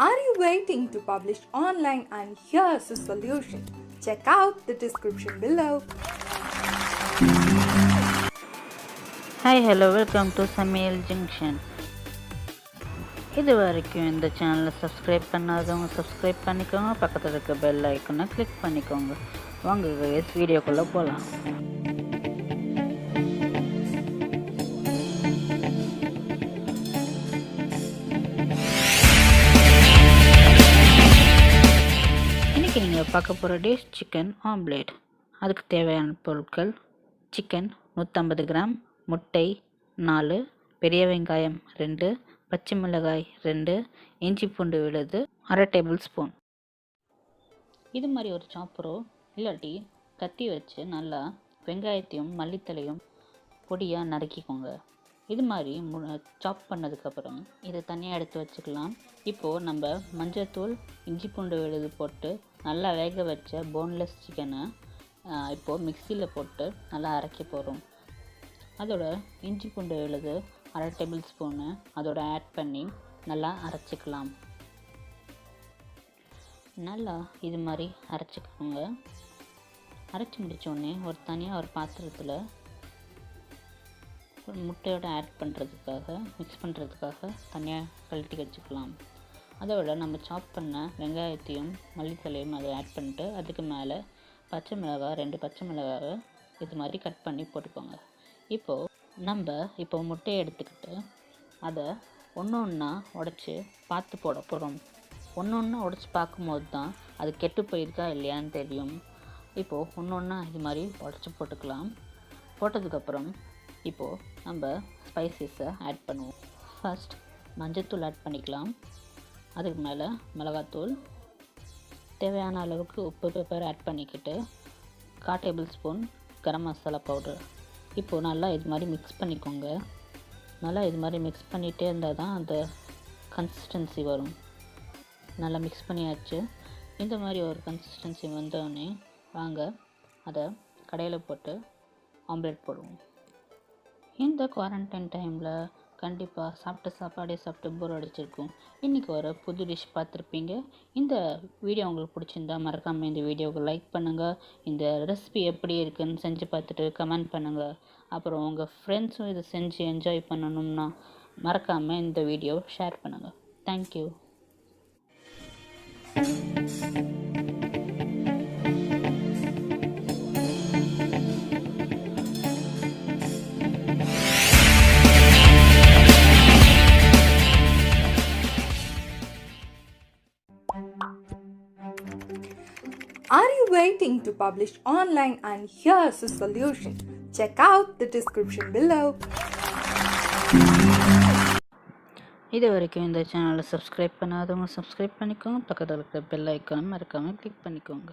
Are you waiting to publish online, and here's a solution? Check out the description below. Hi, hello, welcome to Samayal Junction. இது வரைக்கும் இந்த சேனலை subscribe பண்ணாதவங்க subscribe பண்ணிக்கோங்க, பக்கத்தில் இருக்க பெல் ஐக்கனை கிளிக் பண்ணிக்கோங்க. வாங்க கைஸ், வீடியோக்குள்ளே போகலாம். இன்றைக்கி நீங்கள் பார்க்க போகிற டிஷ் சிக்கன் ஆம்லேட். அதுக்கு தேவையான பொருட்கள்: சிக்கன் 150 கிராம், முட்டை 4, பெரிய வெங்காயம் 2, பச்சை மிளகாய் 2, இஞ்சி பூண்டு விழுது 1/2 டேபிள் ஸ்பூன். இது மாதிரி ஒரு சாப்பரோ இல்லாட்டி கத்தி வச்சு நல்லா வெங்காயத்தையும் மல்லித்தலையும் பொடியாக நறுக்கிக்கோங்க. இது மாதிரி சாப் பண்ணதுக்கப்புறம் இதை தனியாக எடுத்து வச்சுக்கலாம். இப்போது நம்ம மஞ்சள்தூள், இஞ்சி பூண்டு விழுது போட்டு நல்லா வேக வச்ச போன்லெஸ் சிக்கனை இப்போது மிக்சியில் போட்டு நல்லா அரைக்க போகிறோம். அதோட இஞ்சி பூண்டு விழுது 1/2 டேபிள் ஸ்பூனு அதோட ஆட் பண்ணி நல்லா அரைச்சிக்கலாம். நல்லா இது மாதிரி அரைச்சிக்கோங்க. அரைச்சி முடித்தோடனே தனியாக ஒரு பாத்திரத்தில் ஒரு முட்டையோட ஆட் பண்ணுறதுக்காக மிக்ஸ் பண்ணுறதுக்காக தனியாக கழட்டி வச்சுக்கலாம். அதோட நம்ம சாப் பண்ண வெங்காயத்தையும் மல்லித்தலையும் அதை ஆட் பண்ணிட்டு அதுக்கு மேலே பச்சை மிளகாய் 2 பச்சை மிளகாவை இது மாதிரி கட் பண்ணி போட்டுக்கோங்க. இப்போது முட்டையை எடுத்துக்கிட்டு அதை ஒன்று ஒன்றா உடச்சி பார்த்து போட போகிறோம். ஒன்று ஒன்றா உடச்சி பார்க்கும்போது தான் அது கெட்டு போயிருக்கா இல்லையான்னு தெரியும். இப்போது ஒன்று ஒன்றா இது மாதிரி உடச்சி போட்டுக்கலாம். போட்டதுக்கப்புறம் இப்போது நம்ம ஸ்பைசஸை ஆட் பண்ணுவோம். ஃபர்ஸ்ட் மஞ்சள்தூள் ஆட் பண்ணிக்கலாம். அதுக்கு மேலே மிளகாத்தூள், தேவையான அளவுக்கு உப்பு, பெப்பர் ஆட் பண்ணிக்கிட்டு 1/4 table spoon garam masala powder. இப்போது நல்லா இது மாதிரி மிக்ஸ் பண்ணிக்கோங்க. நல்லா இது மாதிரி மிக்ஸ் பண்ணிகிட்டே இருந்தால் தான் அந்த கன்சிஸ்டன்சி வரும். நல்லா மிக்ஸ் பண்ணியாச்சு. இந்த மாதிரி ஒரு கன்சிஸ்டன்சி வந்தோடனே வாங்க அதை கடையில் போட்டு ஆம்லேட் போடுவோம். இந்த குவாரண்டைன் டைமில் கண்டிப்பாக சாப்பாடே சாப்பிட்டு போர் அடிச்சிருக்கும். இன்றைக்கி ஒரு புது டிஷ் பார்த்துருப்பீங்க. இந்த வீடியோ உங்களுக்கு பிடிச்சிருந்தா மறக்காமல் இந்த வீடியோவுக்கு லைக் பண்ணுங்கள். இந்த ரெசிபி எப்படி இருக்குதுன்னு செஞ்சு பார்த்துட்டு கமெண்ட் பண்ணுங்கள். அப்புறம் உங்கள் ஃப்ரெண்ட்ஸும் இதை செஞ்சு என்ஜாய் பண்ணணும்னா மறக்காமல் இந்த வீடியோ ஷேர் பண்ணுங்கள். Thank you. Are you waiting to publish online, and here's a solution? Check out the description below. இது வரைக்கும் இந்த சேனலை சப்ஸ்கிரைப் பண்ணாதவங்க சப்ஸ்கிரைப் பண்ணிக்கோங்க, பக்கத்தில் இருக்கிற பெல் ஐக்கானை மறக்காமல் கிளிக் பண்ணிக்கோங்க.